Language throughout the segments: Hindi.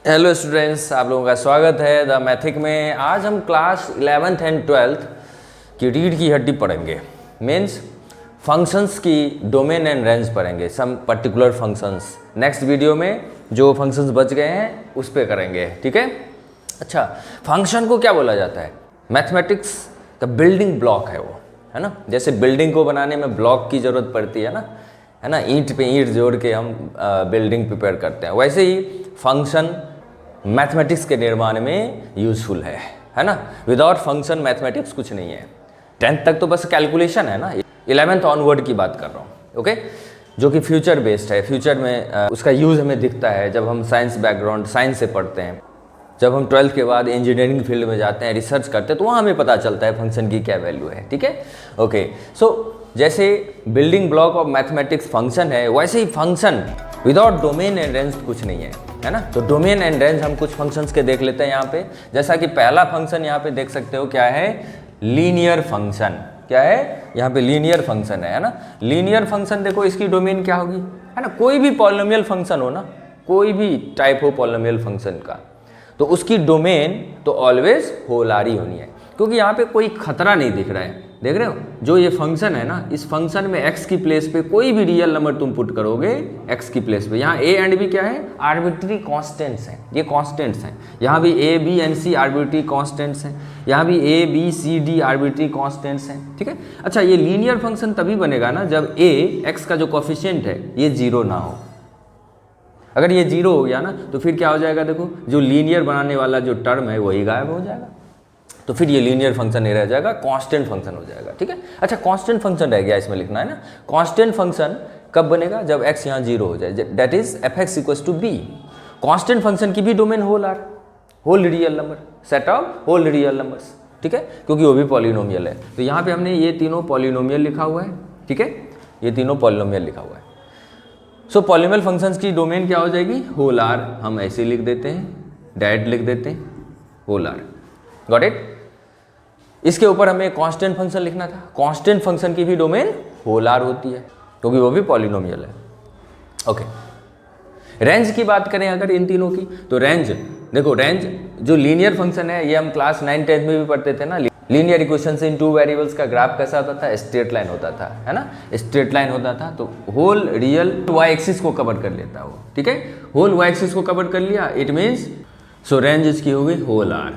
हेलो स्टूडेंट्स, आप लोगों का स्वागत है द मैथिक में। आज हम क्लास 11th एंड 12th की रीढ़ की हड्डी पढ़ेंगे। मीन्स फंक्शंस की डोमेन एंड रेंज पढ़ेंगे, some particular functions. Next video में जो फंक्शंस बच गए हैं उस पर करेंगे, ठीक है। अच्छा, फंक्शन को क्या बोला जाता है? मैथमेटिक्स का बिल्डिंग ब्लॉक है वो, है ना। जैसे बिल्डिंग को बनाने में ब्लॉक की ज़रूरत पड़ती है ना, ईंट पे ईंट जोड़ के हम बिल्डिंग प्रिपेयर करते हैं, वैसे ही फंक्शन मैथमेटिक्स के निर्माण में यूजफुल है ना। विदाउट फंक्शन मैथमेटिक्स कुछ नहीं है। 10th तक तो बस कैलकुलेशन है ना, 11th ऑनवर्ड की बात कर रहा हूँ, ओके, जो कि फ्यूचर बेस्ड है। फ्यूचर में उसका यूज़ हमें दिखता है जब हम साइंस बैकग्राउंड साइंस से पढ़ते हैं। जब हम 12th के बाद इंजीनियरिंग फील्ड में जाते हैं, रिसर्च करते हैं, तो वहाँ हमें पता चलता है फंक्शन की क्या वैल्यू है, ठीक है, ओके। सो जैसे building block of mathematics function है, वैसे ही function without domain and range कुछ नहीं है ना। तो डोमेन एंड रेंज हम कुछ फंक्शंस के देख लेते हैं यहाँ पे। जैसा कि पहला फंक्शन यहाँ पे देख सकते हो, क्या है? Linear function. क्या है? यहाँ पे लीनियर फंक्शन है ना। लीनियर फंक्शन देखो, इसकी डोमेन क्या होगी, है ना। कोई भी पॉलिनोमियल फंक्शन हो ना, कोई भी टाइप हो पॉलिनोमियल फंक्शन का, तो उसकी डोमेन तो ऑलवेज होलारी होनी है, क्योंकि यहाँ पे कोई खतरा नहीं दिख रहा है। देख रहे हो, जो ये फंक्शन है ना, इस फंक्शन में x की प्लेस पे कोई भी रियल नंबर तुम पुट करोगे x की प्लेस पे, यहाँ a एंड b क्या है? आर्बिट्री कांस्टेंट्स हैं, ये कांस्टेंट्स हैं। यहाँ भी a b and c arbitrary constants हैं, यहाँ भी a b c d arbitrary constants हैं, ठीक है। अच्छा, ये लीनियर फंक्शन तभी बनेगा ना जब a x का जो कोफिशिएंट है ये जीरो ना हो। अगर ये जीरो हो गया ना, तो फिर क्या हो जाएगा? देखो, जो लीनियर बनाने वाला जो टर्म है वही गायब हो जाएगा, तो फिर ये लीनियर फंक्शन नहीं रह जाएगा, कांस्टेंट फंक्शन हो जाएगा, ठीक है। अच्छा, कांस्टेंट फंक्शन रह गया, इसमें लिखना है ना। कांस्टेंट फंक्शन कब बनेगा? जब x यहाँ जीरो हो जाए, that is f(x) = b। Constant function की भी domain whole R, whole real number, set of whole real numbers, ठीक है, क्योंकि वो भी पॉलिनोमियल है। तो यहाँ पे हमने ये तीनों पॉलिनोमियल लिखा हुआ है, ठीक है, ये तीनों पॉलिनोमियल लिखा हुआ है। सो पॉलिनोमियल फंक्शंस की डोमेन क्या हो जाएगी? Whole R. हम ऐसे लिख देते हैं, डायरेक्ट लिख देते हैं, होल आर। Got it? इसके ऊपर हमें कांस्टेंट फंक्शन लिखना था। कांस्टेंट फंक्शन की भी डोमेन होल आर होती है, क्योंकि वो भी पॉलिनोमियल है, ओके। रेंज की बात करें अगर इन तीनों की, तो रेंज देखो, रेंज जो लीनियर फंक्शन है, ये हम क्लास 9th-10th में भी पढ़ते थे ना। लीनियर इक्वेशन से इन टू वेरिएबल्स का ग्राफ कैसा होता था? स्ट्रेट लाइन होता था, है ना, स्ट्रेट लाइन होता था। तो होल रियल वाई एक्सिस को कवर कर लेता है वो, ठीक है। होल वाई एक्सिस को कवर कर लिया, इट मीन्स सो रेंज इसकी हो गई होल आर।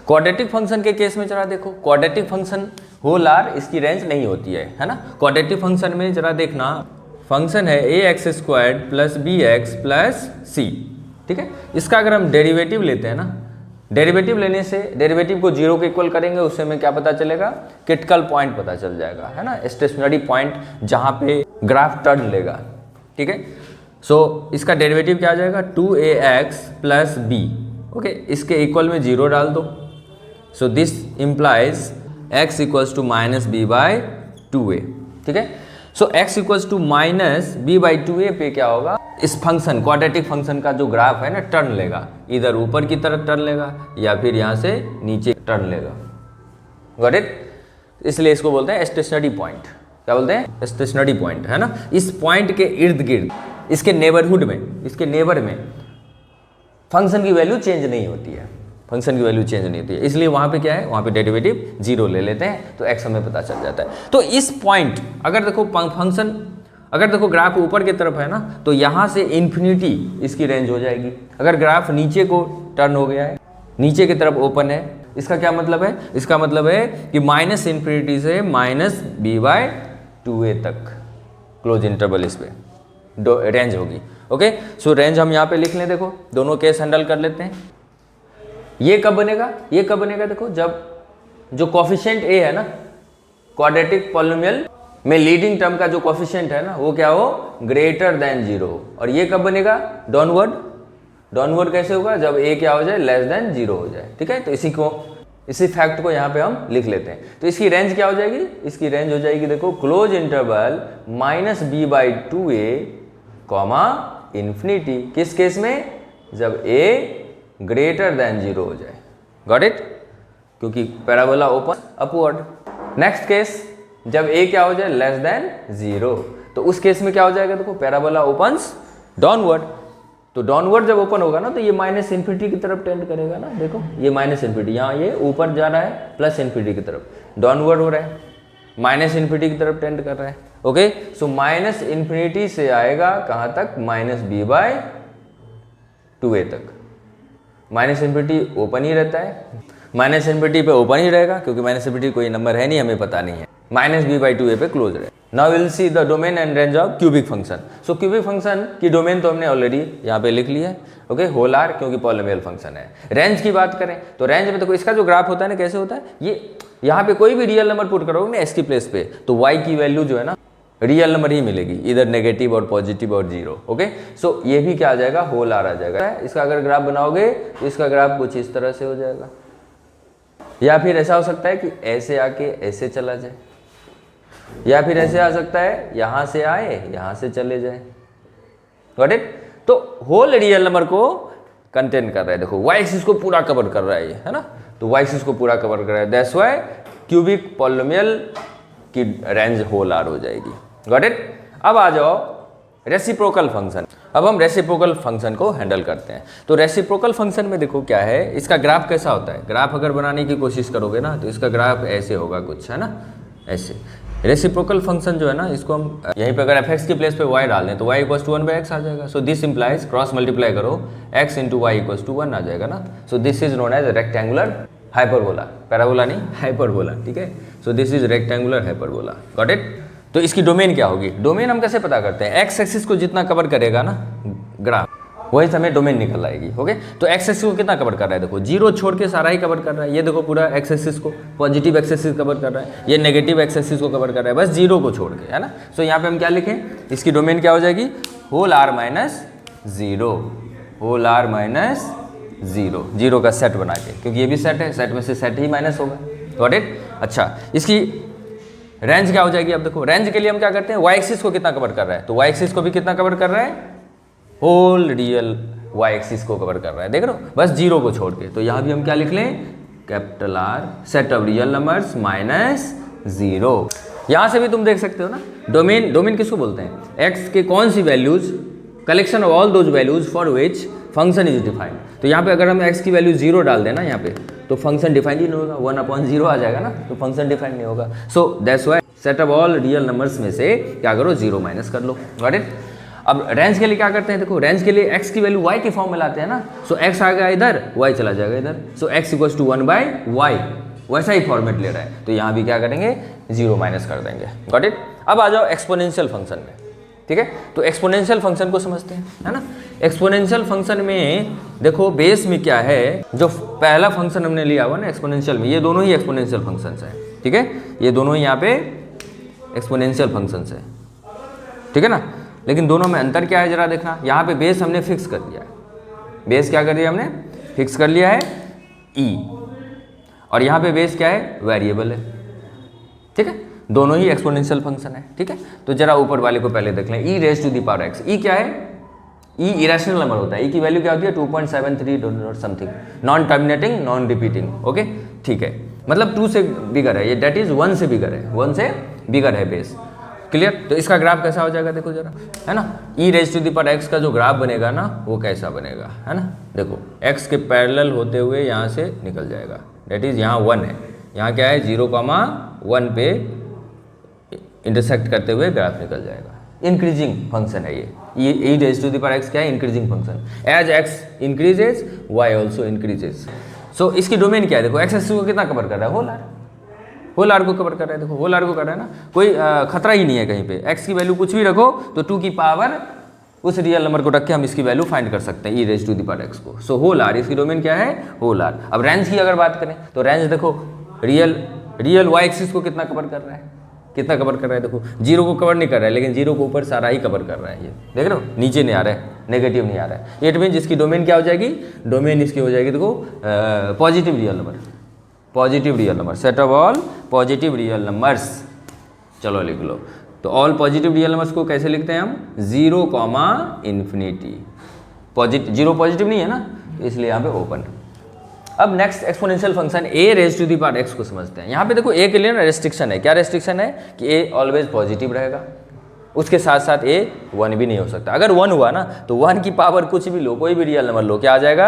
क्वाड्रेटिक फंक्शन के केस में जरा देखो, क्वाड्रेटिक फंक्शन होल आर, इसकी रेंज नहीं होती है ना। क्वाड्रेटिक फंक्शन में जरा देखना, फंक्शन है ax² + bx + c, ठीक है। इसका अगर हम डेरिवेटिव लेते हैं ना, डेरिवेटिव लेने से डेरिवेटिव को जीरो के इक्वल करेंगे, उससे हमें क्या पता चलेगा? क्रिटिकल पॉइंट पता चल जाएगा, है ना, स्टेशनरी पॉइंट जहाँ पे ग्राफ टर्न लेगा, ठीक है। सो इसका डेरिवेटिव क्या आ जाएगा? 2ax + b, ओके, इसके इक्वल में जीरो डाल दो। So this implies x = -b/2a, ठीक है। सो x = -b/2a पे क्या होगा? इस फंक्शन क्वाड्रेटिक फंक्शन का जो ग्राफ है ना, टर्न लेगा, इधर ऊपर की तरफ टर्न लेगा या फिर यहाँ से नीचे टर्न लेगा। Got it? इसलिए इसको बोलते हैं स्टेशनरी पॉइंट। क्या बोलते हैं? स्टेशनरी पॉइंट, है ना। इस पॉइंट के इर्द गिर्द, इसके नेबरहुड में, इसके नेबर में फंक्शन की वैल्यू चेंज नहीं होती है, फंक्शन की वैल्यू चेंज नहीं होती है, इसलिए वहाँ पे क्या है? वहाँ पे डेरिवेटिव जीरो ले लेते हैं, तो x हमें पता चल जाता है। तो इस पॉइंट, अगर देखो फंक्शन, अगर देखो ग्राफ ऊपर की तरफ है ना, तो यहाँ से इन्फिनिटी इसकी रेंज हो जाएगी। अगर ग्राफ नीचे को टर्न हो गया है, नीचे की तरफ ओपन है, इसका क्या मतलब है? इसका मतलब है कि -∞ से -b/2a तक क्लोज इंटरवल इस पे रेंज होगी, ओके। सो रेंज हम यहाँ पे लिख लें, देखो दोनों केस हैंडल कर लेते हैं। ये कब बनेगा? ये कब बनेगा? देखो, जब जो कोफिशिएंट a है ना, क्वाड्रेटिक पॉलिनोमियल में लीडिंग टर्म का जो कोफिशिएंट है ना, वो क्या हो? Greater than 0। और ये कब बनेगा? डाउनवर्ड। डाउनवर्ड कैसे होगा? जब a क्या हो जाए? <0 हो जाए, ठीक है। तो इसी फैक्ट को यहाँ पे हम लिख लेते हैं। तो इसकी रेंज क्या हो जाएगी? इसकी रेंज हो जाएगी, देखो, क्लोज इंटरवल -b/2a, इन्फिनिटी। किस केस में? जब a ग्रेटर देन 0 हो जाए। Got it? क्योंकि parabola open upward. Next case, जब a क्या हो जाए? <0, तो उस केस में क्या हो जाएगा? देखो, पैराबोला ओपन्स डाउनवर्ड। तो डाउनवर्ड जब ओपन होगा ना तो ये माइनस इन्फिनिटी की तरफ टेंड करेगा ना, देखो ये माइनस इन्फिनिटी, यहाँ ये ऊपर जा रहा है प्लस इन्फिनिटी की तरफ, डाउनवर्ड हो रहा है, माइनस इन्फिनिटी की तरफ टेंड कर रहा है। ओके, सो माइनस इन्फिनिटी से आएगा कहाँ तक, माइनस बी बाय 2a तक। माइनस इन्फिनिटी ओपन ही रहता है, माइनस इन्फिनिटी पे ओपन ही रहेगा क्योंकि माइनस इन्फिनिटी कोई नंबर है नहीं, हमें पता नहीं है। माइनस बी बाई 2a पे क्लोज रहे। Now will see the domain and range of cubic function. So cubic function की डोमेन तो हमने ऑलरेडी यहाँ पे लिख लिया है, ओके, होल आर, क्योंकि पॉलिनोमियल फंक्शन है। रेंज की बात करें तो रेंज में देखो इसका जो ग्राफ होता है ना, कैसे होता है, ये यहाँ पे कोई भी रियल नंबर पुट करोगे ना एस की प्लेस पे, तो वाई की वैल्यू जो है ना रियल नंबर ही मिलेगी, इधर नेगेटिव और पॉजिटिव और जीरो। ओके, सो ये भी क्या आ जाएगा, होल आर आ जाएगा। इसका अगर ग्राफ बनाओगे तो इसका ग्राफ कुछ इस तरह से हो जाएगा, या फिर ऐसा हो सकता है कि ऐसे आके ऐसे चला जाए, या फिर ऐसे आ सकता है यहाँ से आए यहाँ से चले जाए। Got it? तो होल रियल नंबर को कंटेन कर रहा है, देखो वाई एक्सिस को पूरा कवर कर रहा है ये, है ना, तो वाई एक्सिस को पूरा कवर कर रहा है, दैट्स व्हाई क्यूबिक पॉलिनोमियल की रेंज होल आर हो जाएगी। Got it? अब आ जाओ रेसिप्रोकल फंक्शन। अब हम रेसिप्रोकल फंक्शन को हैंडल करते हैं। तो रेसिप्रोकल फंक्शन में देखो क्या है, इसका ग्राफ कैसा होता है, ग्राफ अगर बनाने की कोशिश करोगे ना तो इसका ग्राफ ऐसे होगा कुछ, है ना, ऐसे। रेसिप्रोकल फंक्शन जो है ना, इसको हम यहीं पे अगर f(x) की प्लेस पे y डाल दें तो y = 1/x आ जाएगा। So this implies, cross multiply करो, x × y = 1 आ जाएगा ना। So this is known as rectangular hyperbola, parabola नहीं, हाइपरबोला, ठीक है। So this is rectangular hyperbola. Got it? तो इसकी डोमेन क्या होगी, डोमेन हम कैसे पता करते हैं, एक्स एक्सिस को जितना कवर करेगा ना ग्राफ, वही हमें डोमेन निकल आएगी। ओके, तो एक्स एक्सिस को कितना कवर कर रहा है, देखो जीरो छोड़ के सारा ही कवर कर रहा है। ये देखो पूरा एक्स एक्सिस को, पॉजिटिव एक्स एक्सिस कवर कर रहा है, ये नेगेटिव एक्स एक्सिस को कवर कर रहा है, बस जीरो को छोड़ के, है ना। सो यहाँ पे हम क्या लिखें, इसकी डोमेन क्या हो जाएगी, whole R minus zero, whole R minus zero, zero का सेट बना के, क्योंकि ये भी सेट है, सेट में से सेट ही माइनस होगा। Got it? अच्छा, इसकी रेंज क्या हो जाएगी, अब देखो रेंज के लिए हम क्या करते हैं, वाई एक्सिस को कितना कवर कर रहा है, तो वाई एक्सिस को भी कितना कवर कर रहा है, होल रियल वाई एक्सिस को कवर कर रहा है, देख रहे हो, बस जीरो को छोड़ के। तो यहाँ भी हम क्या लिख लें, capital R, set of real numbers minus zero. यहाँ से भी तुम देख सकते हो ना, डोमेन, डोमेन किसको बोलते हैं, एक्स के कौन सी values, collection of all those values for which function is defined. तो यहाँ पे अगर हम x की वैल्यू जीरो डाल देना यहाँ पे, तो फंक्शन डिफाइंड ही नहीं होगा, 1/0 आ जाएगा ना, तो फंक्शन डिफाइंड नहीं होगा। So that's why set of all real numbers में से क्या करो, जीरो माइनस कर लो। Got it? अब रेंज के लिए क्या करते हैं, देखो रेंज के लिए x की वैल्यू y के फॉर्म में लाते हैं ना। सो x आ गया इधर, y चला जाएगा इधर, सो x = 1/y, वैसा ही फॉर्मेट ले रहा है। तो यहाँ भी क्या करेंगे, जीरो माइनस कर देंगे। Got it? अब आ जाओ एक्सपोनेंशियल फंक्शन में, ठीक है। तो एक्सपोनेंशियल फंक्शन को समझते हैं, है ना। एक्सपोनेंशियल फंक्शन में देखो बेस में क्या है, जो पहला फंक्शन हमने लिया हुआ ना एक्सपोनेंशियल में, ये दोनों ही एक्सपोनेंशियल फंक्शंस हैं, ठीक है, ये दोनों ही यहाँ पे एक्सपोनेंशियल फंक्शंस हैं, ठीक है ना। लेकिन दोनों में अंतर क्या है जरा देखना, यहाँ पे बेस हमने फिक्स कर दिया है, बेस क्या कर दिया हमने, फिक्स कर लिया है e, और यहाँ पे बेस क्या है, वेरिएबल है, ठीक है। दोनों ही एक्सपोनेंशियल फंक्शन है, ठीक है। तो जरा ऊपर वाले को पहले देख लें, e⁻x, e क्या है, e इरेशनल नंबर होता है, e की वैल्यू क्या होती है, 2.73 something, non terminating, non repeating. Okay, ठीक है, मतलब 2 से बिगर है ये, डेट इज 1 से बिगर है, 1 से बिगर है बेस। क्लियर? तो इसका ग्राफ कैसा हो जाएगा, देखो जरा, है ना, e⁻x का जो ग्राफ बनेगा ना वो कैसा बनेगा, है ना। देखो x के पैरेलल होते हुए यहाँ से निकल जाएगा, डेट इज यहाँ 1 है, यहाँ क्या है 0,1 पे इंटरसेक्ट करते हुए ग्राफ निकल जाएगा। इंक्रीजिंग फंक्शन है ये e⁻x क्या है, increasing function, as x increases y also increases. So इसकी डोमेन क्या है, देखो x एक्सिस को कितना कवर कर रहा है, होल आर, होल आर को कवर कर रहा है, देखो होल आर को कर रहा है ना, कोई खतरा ही नहीं है कहीं पे। x की वैल्यू कुछ भी रखो तो 2 की पावर उस रियल नंबर को रख के हम इसकी वैल्यू फाइंड कर सकते हैं e⁻x को। सो होल आर, इसकी डोमेन क्या है, होल आर। अब रेंज की अगर बात करें तो रेंज देखो रियल y एक्सिस को कितना कवर कर रहा है, कितना कवर कर रहा है, देखो जीरो को कवर नहीं कर रहा है, लेकिन जीरो को ऊपर सारा ही कवर कर रहा है, ये देख रहे हो, नीचे नहीं आ रहा है, नेगेटिव नहीं आ रहा है। इट मीन इसकी डोमेन क्या हो जाएगी, डोमेन इसकी हो जाएगी देखो positive real number, positive real number, set of all positive real numbers. चलो लिख लो, तो ऑल पॉजिटिव रियल नंबर्स को कैसे लिखते हैं हम, 0,∞, पॉजिटिव, जीरो पॉजिटिव नहीं है ना, इसलिए यहाँ पे ओपन। अब नेक्स्ट एक्सपोनेंशियल फंक्शन a⁻x को समझते हैं। यहाँ पे देखो a के लिए ना रेस्ट्रिक्शन है, क्या रेस्ट्रिक्शन है कि a ऑलवेज पॉजिटिव रहेगा, उसके साथ साथ ए 1 भी नहीं हो सकता। अगर 1 हुआ ना तो 1 की पावर कुछ भी लो, कोई भी रियल नंबर लो, क्या आ जाएगा?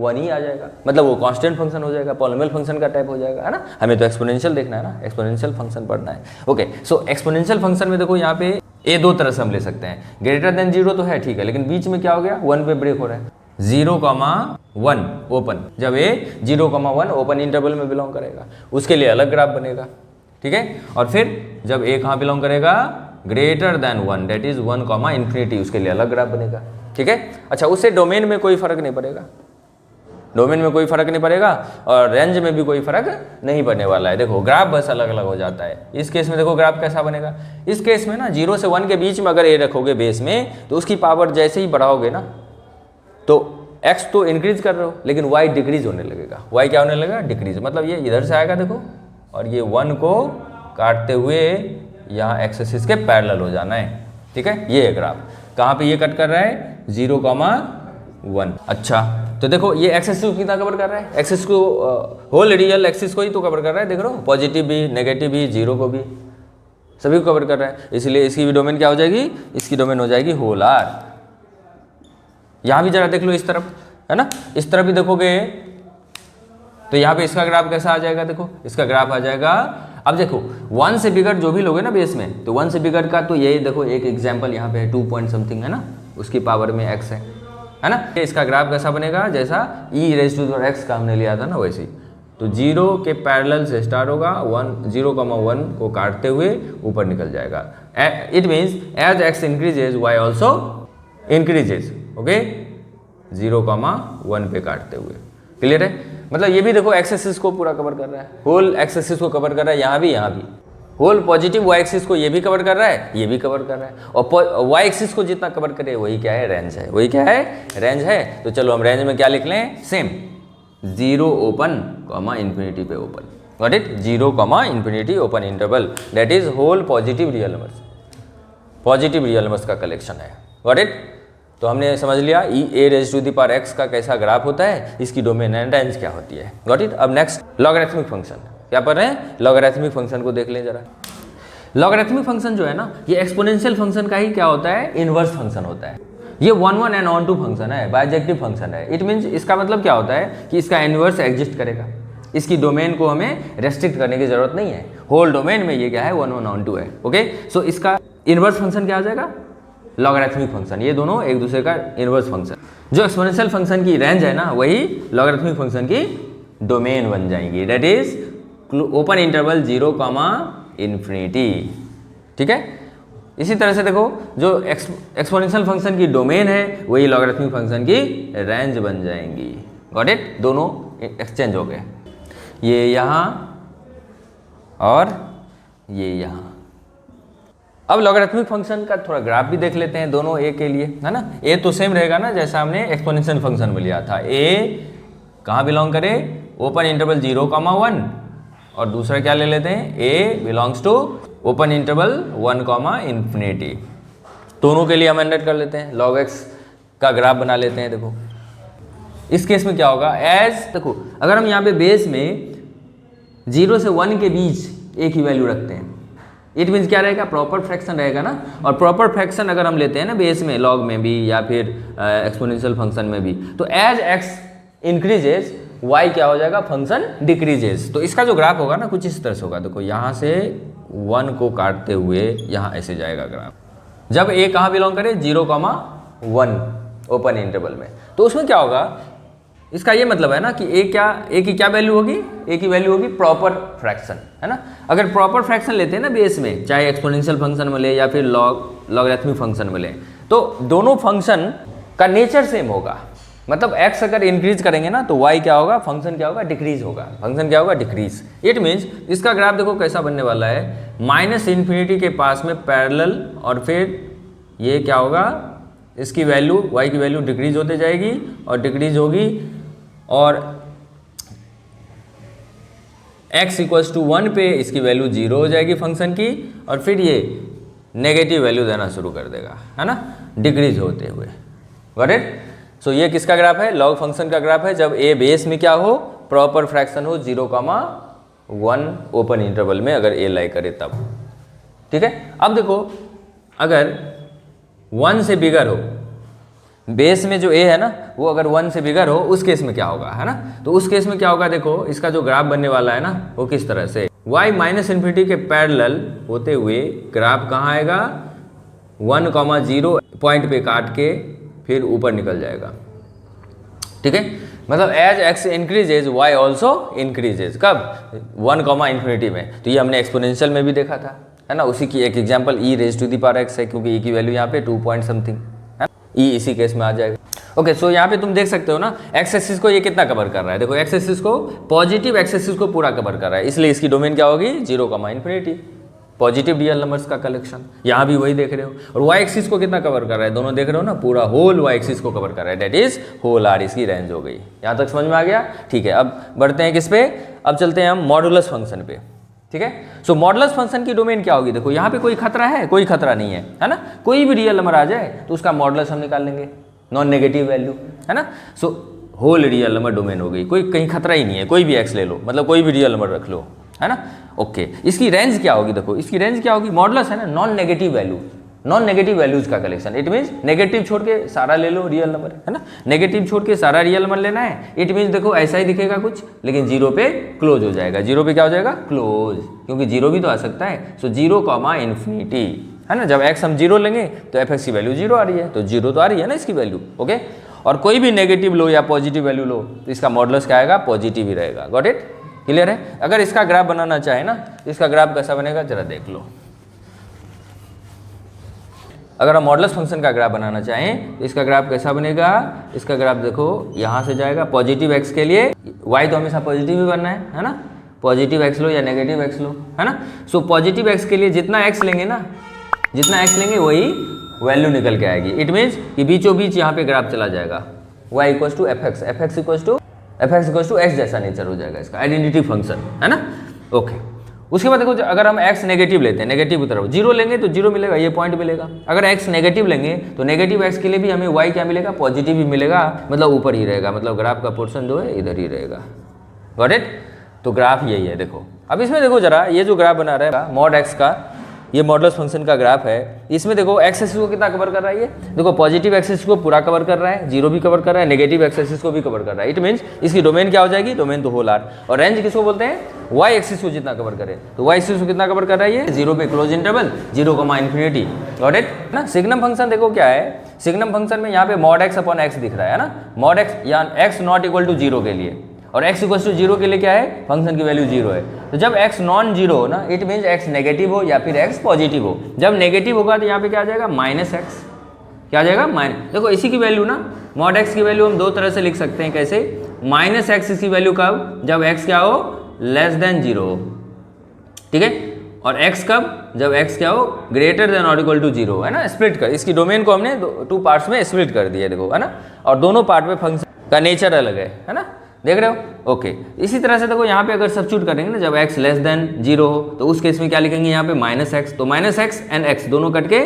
1 ही आ जाएगा। मतलब वो कांस्टेंट फंक्शन हो जाएगा, पॉलिनोमियल फंक्शन का टाइप हो जाएगा, है ना। हमें तो एक्सपोनेंशियल देखना है ना, एक्सपोनेंशियल फंक्शन पढ़ना है। ओके, सो एक्सपोनेंशियल फंक्शन में देखो यहाँ पे ए 2 तरह से हम ले सकते हैं। ग्रेटर देन 0 तो है, ठीक है, लेकिन बीच में क्या हो गया? 1 पे ब्रेक हो रहा है। 0,1 ओपन, जब ए 0,1 ओपन इंटरवल में बिलोंग करेगा उसके लिए अलग ग्राफ बनेगा, ठीक है। और फिर जब ए कहाँ बिलोंग करेगा? Greater than 1, that is 1, infinity, उसके लिए अलग ग्राफ बनेगा, ठीक है। अच्छा, उससे डोमेन में कोई फर्क नहीं पड़ेगा, डोमेन में कोई फर्क नहीं पड़ेगा और रेंज में भी कोई फर्क नहीं पड़ने वाला है। देखो ग्राफ बस अलग अलग हो जाता है। इस केस में देखो ग्राफ कैसा बनेगा। इस केस में ना 0 से 1 के बीच में अगर ए रखोगे बेस में तो उसकी पावर जैसे ही बढ़ाओगे ना तो x तो इंक्रीज कर रहे हो लेकिन y डिक्रीज होने लगेगा। y क्या होने लगेगा? डिक्रीज। मतलब ये इधर से आएगा देखो, और ये 1 को काटते हुए यहाँ एक्स एक्सिस के पैरेलल हो जाना है, ठीक है। ये है ग्राफ। कहाँ पे ये कट कर रहा है? 0,1। अच्छा, तो देखो ये एक्स एक्सिस को कितना कवर कर रहा है? एक्सिस को होल रियल एक्सिस को ही तो कवर कर रहा है, देख रहे हो, पॉजिटिव भी, नेगेटिव भी, 0 को भी, सभी को कवर कर रहा है। इसलिए इसकी भी डोमेन क्या हो जाएगी? इसकी डोमेन हो जाएगी होल आर। यहाँ भी जरा देख लो इस तरफ, है ना, इस तरफ भी देखोगे तो यहाँ पे इसका ग्राफ कैसा आ जाएगा? देखो इसका ग्राफ आ जाएगा, अब देखो 1 से बिगड़ जो भी लोगे ना बेस में, तो 1 से बिगड़ का तो यही देखो एक एग्जांपल यहाँ पे है 2 पॉइंट समथिंग, है ना, उसकी पावर में x है ना। इसका ग्राफ कैसा बनेगा? जैसा e⁻x का हमने लिया था ना वैसे ही। तो 0 के पैरेलल से स्टार्ट होगा, 0,1 को काटते हुए ऊपर निकल जाएगा। It means as x increases y also increases, okay, 0,1 पे काटते हुए। क्लियर है? मतलब ये भी देखो एक्स एक्सिस को पूरा कवर कर रहा है, होल एक्स एक्सिस को कवर कर रहा है, यहाँ भी होल पॉजिटिव वाई एक्सिस को ये भी कवर कर रहा है, ये भी कवर कर रहा है। और वाई एक्सिस को जितना कवर करे वही क्या है? रेंज है। वही क्या है? रेंज है। तो चलो हम रेंज में क्या लिख लें? सेम 0 ओपन, इन्फिनिटी पे open. Got it? 0, infinity open interval, that is whole positive real numbers, positive real numbers का कलेक्शन है। Got it? तो हमने समझ लिया e⁻x का कैसा ग्राफ होता है, इसकी डोमेन एंड रेंज क्या होती है। Got it? अब नेक्स्ट लॉगरिथमिक फंक्शन, क्या पढ़ रहे हैं? लॉगरिथमिक फंक्शन को देख लें जरा। लॉगरिथमिक फंक्शन जो है ना, ये एक्सपोनेंशियल फंक्शन का ही क्या होता है? इनवर्स फंक्शन होता है। ये 1 एंड ऑन टू फंक्शन है, बाइजेक्टिव फंक्शन है। इट मीन्स इसका मतलब क्या होता है कि इसका इनवर्स एग्जिस्ट करेगा, इसकी डोमेन को हमें रेस्ट्रिक्ट करने की जरूरत नहीं है। होल डोमेन में ये क्या है? 1 ऑन टू है। ओके, सो इसका इनवर्स फंक्शन क्या आ जाएगा? Logarithmic function. ये दोनों एक दूसरे का इनवर्स फंक्शन। जो एक्सपोनेंशियल फंक्शन की रेंज है ना, वही लॉगरिथमिक फंक्शन की डोमेन बन जाएंगी, that is open interval 0, infinity, ठीक है। इसी तरह से देखो जो एक्सपोनेंशियल फंक्शन की डोमेन है वही लॉगरिथमिक फंक्शन की रेंज बन जाएंगी। Got it? दोनों एक्सचेंज हो गए, ये यहाँ और ये यहाँ। अब लॉगरिथमिक फंक्शन का थोड़ा ग्राफ भी देख लेते हैं दोनों ए के लिए, है ना। ए तो सेम रहेगा ना जैसा हमने एक्सपोनेंशियल फंक्शन में लिया था। ए कहाँ बिलोंग करे? ओपन इंटरवल 0,1, और दूसरा क्या ले लेते हैं? A belongs to open interval 1, infinity. दोनों के लिए हम एंडेड कर लेते हैं, log x का ग्राफ बना लेते हैं। देखो इस केस में क्या होगा? देखो अगर हम यहाँ पे बेस में 0 से 1 के बीच एक ही वैल्यू रखते हैं, इट मीन्स क्या रहेगा? प्रॉपर फ्रैक्शन रहेगा ना। और प्रॉपर फ्रैक्शन अगर हम लेते हैं ना बेस में, लॉग में भी या फिर एक्सपोनेंशियल फंक्शन में भी, तो एज x इंक्रीजेज y क्या हो जाएगा? Function decreases. तो इसका जो ग्राफ होगा ना कुछ इस तरह से होगा। देखो यहाँ से 1 को काटते हुए यहाँ ऐसे जाएगा ग्राफ। जब a कहाँ बिलोंग करे? 0,1 ओपन इंटरवल में, तो उसमें क्या होगा? इसका ये मतलब है ना कि a की क्या वैल्यू होगी? a की वैल्यू होगी प्रॉपर फ्रैक्शन, है ना। अगर प्रॉपर फ्रैक्शन लेते हैं ना बेस में, चाहे एक्सपोनेंशियल फंक्शन में ले या फिर लॉगरिथमिक फंक्शन में ले, तो दोनों फंक्शन का नेचर सेम होगा। मतलब x अगर इंक्रीज करेंगे ना तो y क्या होगा? फंक्शन क्या होगा? डिक्रीज होगा। फंक्शन क्या होगा? डिक्रीज। इट मीन्स इसका ग्राफ देखो कैसा बनने वाला है, -इन्फिनिटी के पास में पैरेलल, और फिर ये क्या होगा? इसकी वैल्यू y की वैल्यू डिक्रीज होते जाएगी और डिक्रीज होगी, और x = 1 पे इसकी वैल्यू 0 हो जाएगी फंक्शन की, और फिर ये नेगेटिव वैल्यू देना शुरू कर देगा, है ना, डिक्रीज होते हुए। Got it? सो ये किसका ग्राफ है? लॉग फंक्शन का ग्राफ है। जब a बेस में क्या हो? प्रॉपर फ्रैक्शन हो, 0,1 ओपन इंटरवल में अगर a लाई करे तब, ठीक है। अब देखो अगर 1 से बिगर हो, बेस में जो a है ना वो अगर 1 से बिगर हो, उस केस में क्या होगा, है ना। तो उस केस में क्या होगा, देखो इसका जो ग्राफ बनने वाला है ना वो किस तरह से, y माइनस इन्फिनिटी के पैरेलल होते हुए ग्राफ कहाँ आएगा, 1,0 पॉइंट पे काट के फिर ऊपर निकल जाएगा। ठीक है, मतलब as X increases Y also increases, कब 1,∞ में। तो ये हमने एक्सपोनेंशियल में भी देखा था, है ना। उसी की एक example e raise to the power x है, क्योंकि e की वैल्यू यहाँ पे 2 पॉइंट समथिंग है, e इसी केस में आ जाएगा। ओके, सो यहाँ पे तुम देख सकते हो ना एक्स एक्सिस को ये कितना कवर कर रहा है, देखो एक्स एक्सिस को, पॉजिटिव एक्स एक्सिस को पूरा कवर कर रहा है, इसलिए इसकी डोमेन क्या होगी, 0,∞, पॉजिटिव रियल नंबर्स का कलेक्शन। यहाँ भी वही देख रहे हो। और वाई एक्सिस को कितना कवर कर रहा है, दोनों देख रहे हो ना, पूरा होल वाई एक्सिस को कवर कर रहा है, दैट इज होल आर, इसकी रेंज हो गई। यहाँ तक समझ में आ गया। ठीक है, अब बढ़ते हैं किस पे, अब चलते हैं हम मॉडुलस फंक्शन पे। ठीक है, सो मॉडुलस फंक्शन की डोमेन क्या होगी, देखो यहाँ पे कोई खतरा है, कोई खतरा नहीं है ना। कोई भी रियल नंबर आ जाए तो उसका मॉडुलस हम निकाल लेंगे, नॉन नेगेटिव वैल्यू, है ना। So whole real number domain हो गई, कोई कहीं खतरा ही नहीं है, कोई भी एक्स ले लो, मतलब कोई भी रियल नंबर रख लो, है ना। ओके, इसकी रेंज क्या होगी, देखो इसकी रेंज क्या होगी, मॉडुलस है ना, non negative value, non negative values का कलेक्शन। इट मीन्स नेगेटिव छोड़ के सारा ले लो रियल नंबर, है ना। नेगेटिव छोड़ के सारा रियल नंबर लेना है। इट मीन्स देखो ऐसा ही दिखेगा कुछ, लेकिन 0 पे क्लोज हो जाएगा। 0 पे क्या हो जाएगा, क्लोज, क्योंकि 0 भी तो आ सकता है। सो 0,∞, है ना। जब x हम 0 लेंगे तो f की वैल्यू 0 आ रही है, तो 0 तो आ रही है ना इसकी वैल्यू। ओके, और कोई भी नेगेटिव लो या पॉजिटिव वैल्यू लो तो इसका मॉडुलस क्या आएगा, पॉजिटिव ही रहेगा। गॉट इट, क्लियर है। अगर इसका ग्राफ बनाना चाहे ना, इसका ग्राफ कैसा बनेगा जरा देख लो। अगर हम मॉडुलस फंक्शन का ग्राफ बनाना चाहें तो इसका ग्राफ कैसा बनेगा, इसका ग्राफ देखो यहाँ से जाएगा पॉजिटिव x के लिए, y तो हमेशा पॉजिटिव ही बनना है ना। पॉजिटिव x लो या नेगेटिव x लो, है ना। सो पॉजिटिव x के लिए जितना x लेंगे ना, जितना x लेंगे वही वैल्यू निकल के आएगी। इट मीन्स कि बीचों बीच यहाँ पे ग्राफ चला जाएगा, y equal to F X, F X equal to X जैसा नेचर हो जाएगा इसका, आइडेंटिटी फंक्शन, है ना। ओके, उसके बाद देखो अगर हम x नेगेटिव लेते हैं, नेगेटिव की तरफ 0 लेंगे तो 0 मिलेगा, ये पॉइंट मिलेगा। अगर x नेगेटिव लेंगे तो नेगेटिव x के लिए भी हमें y क्या मिलेगा, पॉजिटिव ही मिलेगा, मतलब ऊपर ही रहेगा, मतलब ग्राफ का पोर्शन जो है इधर ही रहेगा। Got it. तो ग्राफ यही है देखो। अब इसमें देखो जरा, ये जो ग्राफ बना रहा है मॉड x का, ये मॉडुलस फंक्शन का ग्राफ है। इसमें देखो एक्स एक्सिस को कितना कवर कर रहा है, ये देखो पॉजिटिव एक्सिस को पूरा कवर कर रहा है, 0 भी कवर कर रहा है, नेगेटिव एक्सिस को भी कवर कर रहा है। इट मीन्स इसकी डोमेन क्या हो जाएगी, डोमेन तो होल आर। और रेंज किसको बोलते हैं, वाई एक्सिस को जितना कवर करे, तो वाई एक्सिस को कितना कवर कर रहा है, ये 0 पे क्लोज इंटरवल 0,∞। गॉट इट ना। सिग्नम फंक्शन देखो क्या है, सिग्नम फंक्शन में यहाँ पे मॉड x अपॉन x दिख रहा है ना, मॉड x या x नॉट इक्वल टू 0 के लिए, और x इक्वल टू 0 के लिए क्या है, फंक्शन की वैल्यू 0 है। तो जब x नॉन 0 हो ना, इट मीन्स x नेगेटिव हो या फिर x पॉजिटिव हो। जब नेगेटिव होगा तो यहाँ पे क्या आ जाएगा, -x, क्या आ जाएगा माइनस। देखो इसी की वैल्यू ना, मॉड x की वैल्यू हम दो तरह से लिख सकते हैं, कैसे, -x इसकी वैल्यू कब, जब x क्या हो, लेस देन 0 हो, ठीक है। और x कब, जब x क्या हो, ग्रेटर देन और इक्वल टू 0, है ना। स्प्लिट कर, इसकी डोमेन को हमने 2 पार्ट्स में स्प्लिट कर दिया, देखो, है ना। और दोनों पार्ट में फंक्शन का नेचर अलग है ना, देख रहे हो। ओके, इसी तरह से देखो यहाँ पे अगर सब्स्टिट्यूट करेंगे ना, जब x लेस देन 0 हो तो उस केस में क्या लिखेंगे यहाँ पे, -x, तो -x एंड x दोनों कट के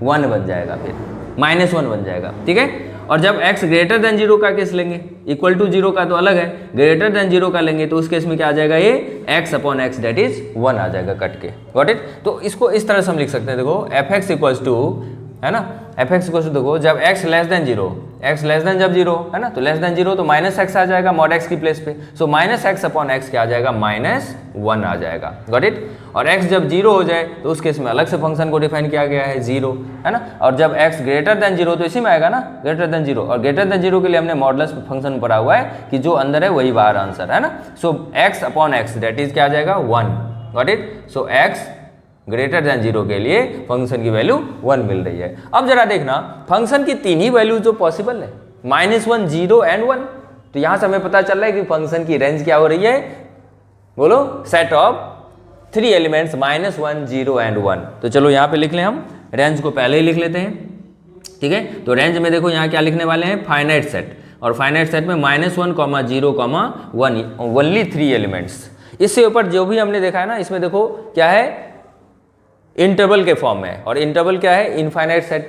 1 बन जाएगा, फिर -1 बन जाएगा, ठीक है। और जब x ग्रेटर देन 0 का केस लेंगे, इक्वल टू 0 का तो अलग है, ग्रेटर देन 0 का लेंगे तो उस केस में क्या आ जाएगा, ये x upon x that is 1 आ जाएगा कट के। Got it. तो इसको इस तरह से हम लिख सकते हैं, देखो fx इक्वल्स टू, है ना, fx इक्वल्स टू, देखो जब x less than 0, x less than जब 0, है ना, तो लेस देन 0 तो -x आ जाएगा मॉड x की प्लेस पे, सो -x अपॉन x क्या आ जाएगा, -1 आ जाएगा। Got it. और x जब 0 हो जाए तो उस केस में अलग से फंक्शन को डिफाइन किया गया है 0, है ना। और जब x ग्रेटर देन 0 तो इसी में आएगा ना, ग्रेटर देन 0, और ग्रेटर देन 0 के लिए हमने मॉडुलस फंक्शन पढ़ा हुआ है कि जो अंदर है वही बाहर आंसर, है ना। सो x upon x that is क्या आ जाएगा, 1। Got it. So x greater than 0 के लिए फंक्शन की वैल्यू 1 मिल रही है। अब जरा देखना, फंक्शन की 3 ही वैल्यू जो पॉसिबल है, -1, 0 एंड 1, तो यहां से हमें पता चल रहा है कि फंक्शन की रेंज क्या हो रही है, बोलो, सेट ऑफ 3 एलिमेंट्स -1, 0 एंड 1। तो चलो यहाँ पे लिख लें, हम रेंज को पहले ही लिख लेते हैं, ठीक है। तो रेंज में देखो यहाँ क्या लिखने वाले हैं, फाइनाइट सेट, और फाइनाइट सेट में -1, 0, 1, ओनली 3 एलिमेंट्स। इससे ऊपर जो भी हमने देखा है ना, इसमें देखो क्या है, इंटरवल के फॉर्म में, और इंटरवल क्या है, इनफाइनाइट सेट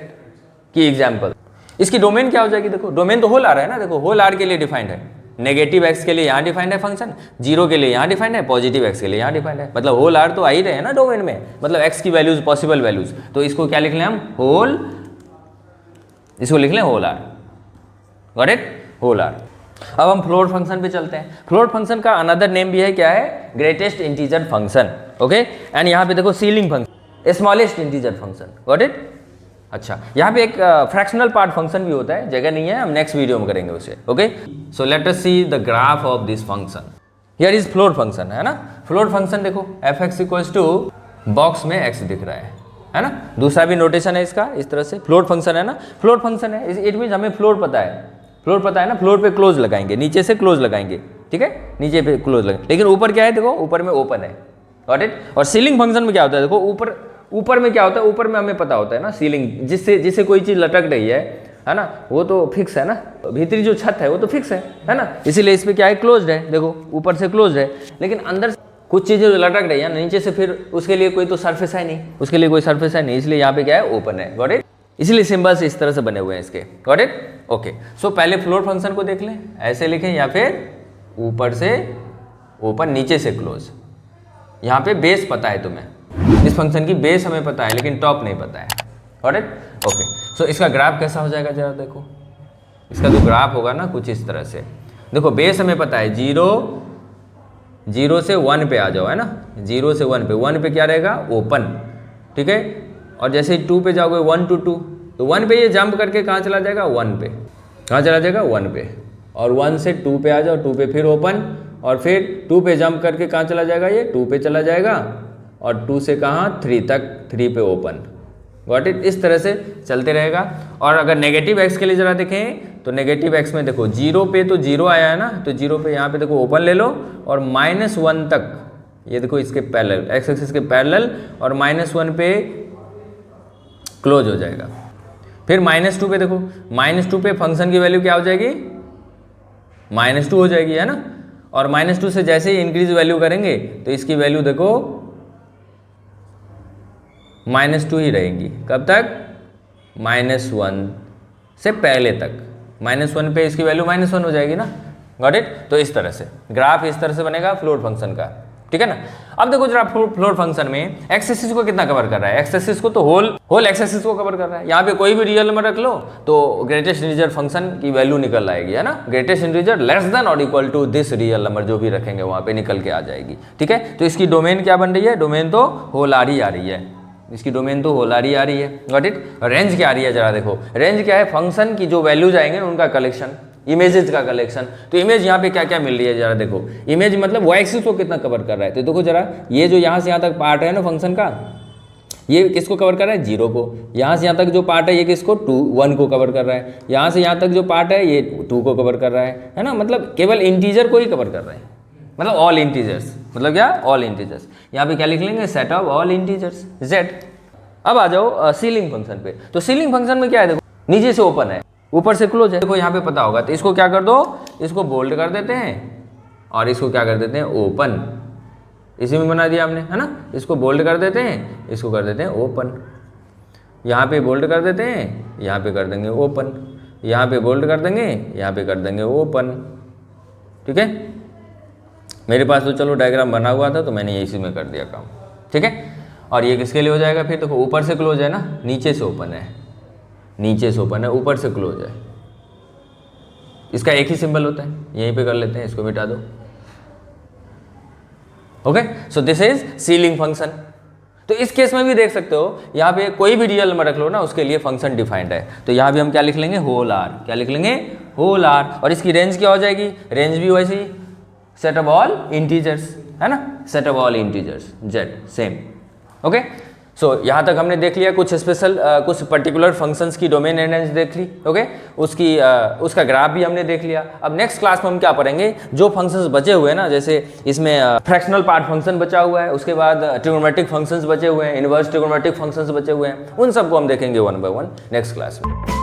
की एग्जांपल। इसकी डोमेन क्या हो जाएगी, देखो डोमेन तो होल आर है ना, देखो होल आर के लिए डिफाइंड है, नेगेटिव एक्स के लिए यहाँ डिफाइंड है फंक्शन, 0 के लिए यहाँ डिफाइंड है, पॉजिटिव एक्स के लिए यहाँ डिफाइंड है, मतलब होल आर तो आ ही रहे हैं ना डोमेन में, मतलब एक्स की वैल्यूज पॉसिबल वैल्यूज, तो इसको क्या लिख लें हम, होल, इसको लिख लें whole R, got it, whole R. अब हम फ्लोट फंक्शन पे चलते हैं। फ्लोट फंक्शन का अनदर नेम भी है, क्या है, greatest integer function, okay. And यहाँ पे देखो ceiling function, smallest integer function, got it. अच्छा, यहाँ पे एक फ्रैक्शनल पार्ट फंक्शन भी होता है, जगह नहीं है, हम नेक्स्ट वीडियो में करेंगे उसे, okay. So let us see the graph of this function. Here is floor function, है ना। फ्लोट फंक्शन देखो F X equals to box में एक्स दिख रहा है ना। दूसरा भी नोटेशन है इसका, इस तरह से फ्लोट फंक्शन है ना, फ्लोट फंक्शन है, इट मीन्स हमें फ्लोट पता है, फ्लोट पता है ना, फ्लोट पे क्लोज लगाएंगे, नीचे से क्लोज लगाएंगे, ठीक है, नीचे पे क्लोज लगाएंगे, लेकिन ऊपर क्या है, देखो ऊपर में ओपन है, गॉट इट। और सीलिंग फंक्शन में क्या होता है, देखो ऊपर में क्या होता है, ऊपर में हमें पता होता है ना, सीलिंग जिससे कोई चीज लटक रही है ना, वो तो फिक्स है ना, भीतरी जो छत है वो तो फिक्स है ना, इसीलिए इस पे क्या है, क्लोज्ड है, देखो ऊपर से क्लोज्ड है, लेकिन अंदर कुछ चीजें लटक रही है नीचे से, फिर उसके लिए कोई तो सरफेस है नहीं, उसके लिए कोई सरफेस है नहीं, इसलिए यहाँ पे क्या है, ओपन है, गॉट इट। इसलिए सिंबल्स इस तरह से बने हुए हैं इसके, गॉट इट, ओके। सो पहले फ्लोट फंक्शन को देख लें, ऐसे लिखें, या फिर ऊपर से ओपन, नीचे से क्लोज। यहाँ पे बेस पता है तुम्हें, इस फंक्शन की बेस हमें पता है, लेकिन टॉप नहीं पता है, गॉट इट, ओके। सो इसका ग्राफ कैसा हो जाएगा, जरा देखो, इसका जो ग्राफ होगा ना कुछ इस तरह से, देखो बेस हमें पता है, 0 से 1 पे आ जाओ, है ना, 0 से 1 पे, 1 पे क्या रहेगा, ओपन, ठीक है। और जैसे ही 2 पे जाओगे, 1 to 2, तो 1 पे ये जंप करके कहाँ चला जाएगा, 1 पे, कहाँ चला जाएगा, 1 पे, और 1 से 2 पे आ जाओ, 2 पे फिर ओपन, और फिर 2 पे जंप करके कहाँ चला जाएगा, ये 2 पे चला जाएगा, और 2 से कहाँ, 3 तक, 3 पे ओपन, गॉट इट। इस तरह से चलते रहेगा। और अगर नेगेटिव एक्स के लिए जरा देखें, तो नेगेटिव एक्स में देखो 0 पे तो 0 आया है ना, तो 0 पे यहाँ पे देखो ओपन ले लो, और -1 तक, ये देखो इसके पैरेलल, एक्स एक्सिस के पैरेलल, और -1 पे क्लोज हो जाएगा। फिर -2 पे देखो, -2 पे फंक्शन की वैल्यू क्या हो जाएगी, -2 हो जाएगी, है ना। और -2 से जैसे ही इंक्रीज वैल्यू करेंगे, तो इसकी वैल्यू देखो -2 ही रहेगी, कब तक, -1 से पहले तक, -1 पे इसकी वैल्यू -1 हो जाएगी ना, गॉट इट। तो इस तरह से ग्राफ इस तरह से बनेगा फ्लोट फंक्शन का, ठीक है ना। अब देखो जरा फ्लोट फंक्शन में एक्स एक्सिस को कितना कवर कर रहा है, एक्स एक्सिस को तो होल एक्स एक्सिस को कवर कर रहा है। यहाँ पे कोई भी रियल नंबर रख लो तो ग्रेटेस्ट इंटीजर फंक्शन की वैल्यू निकल आएगी, है ना, ग्रेटेस्ट इंटीजर लेस देन और equal to this real number, जो भी रखेंगे वहाँ पे निकल के आ जाएगी, ठीक है। तो इसकी डोमेन क्या बन रही है, डोमेन तो होल आर ही आ रही है, इसकी डोमेन तो होल आर ही आ रही है, गॉट इट। रेंज क्या आ रही है, जरा देखो, रेंज क्या है, फंक्शन की जो वैल्यूज आएंगे उनका कलेक्शन, इमेजेस का कलेक्शन। तो इमेज यहाँ पे क्या क्या मिल रही है, जरा देखो, इमेज मतलब वाई एक्सिस को कितना कवर कर रहा है, तो देखो जरा, ये जो यहाँ से यहाँ तक पार्ट है ना फंक्शन का, ये किसको कवर कर रहा है, 0 को। यहाँ से यहाँ तक जो पार्ट है ये किसको, 1 को कवर कर रहा है। यहाँ से यहाँ तक जो पार्ट है ये 2 को कवर कर रहा है ना, मतलब केवल इंटीजर को ही कवर कर रहा है, मतलब ऑल इंटीजर्स, मतलब क्या, ऑल इंटीजर्स। यहाँ पे क्या लिख लेंगे, set of all integers, z। अब आ जाओ सीलिंग फंक्शन पे। तो सीलिंग फंक्शन में क्या है, देखो नीचे से ओपन है, ऊपर से क्लोज है, देखो यहाँ पे पता होगा, तो इसको क्या कर दो, इसको बोल्ड कर देते हैं, और इसको क्या कर देते हैं, ओपन, इसी में बना दिया हमने, है ना। इसको बोल्ड कर देते हैं, इसको कर देते हैं ओपन, यहाँ पे बोल्ड कर देते हैं, यहाँ पे कर देंगे ओपन, यहाँ पे बोल्ड कर देंगे, यहाँ पे कर देंगे ओपन, ठीक है। मेरे पास तो चलो डायग्राम बना हुआ था, तो मैंने इसी में कर दिया काम, ठीक है। और ये किसके लिए हो जाएगा, फिर देखो ऊपर से क्लोज है ना, नीचे से ओपन है, नीचे से ओपन है, ऊपर से क्लोज है, इसका एक ही सिंबल होता है, यहीं पे कर लेते हैं, इसको मिटा दो, okay. So this is ceiling function. तो इस केस में भी देख सकते हो, यहाँ पे कोई भी रियल नंबर रख लो ना, उसके लिए फंक्शन डिफाइंड है। तो यहाँ भी हम क्या लिख लेंगे, होल आर, क्या लिख लेंगे, होल आर। और इसकी रेंज क्या हो जाएगी, रेंज भी वैसे ही, सेट ऑफ ऑल इंटीजर्स, है ना, set of all integers, Z, same, okay. So यहाँ तक हमने देख लिया कुछ स्पेशल कुछ पर्टिकुलर फंक्शंस की डोमेन एंड रेंज देख ली, ओके। उसका ग्राफ भी हमने देख लिया। अब नेक्स्ट क्लास में हम क्या पढ़ेंगे, जो फंक्शंस बचे हुए हैं ना, जैसे इसमें फ्रैक्शनल पार्ट फंक्शन बचा हुआ है, उसके बाद ट्रिग्नोमेट्रिक फंक्शंस बचे हुए हैं, इनवर्स ट्रिग्नोमेट्रिक फंक्शंस बचे हुए हैं, उन सबको हम देखेंगे 1 by 1 नेक्स्ट क्लास में।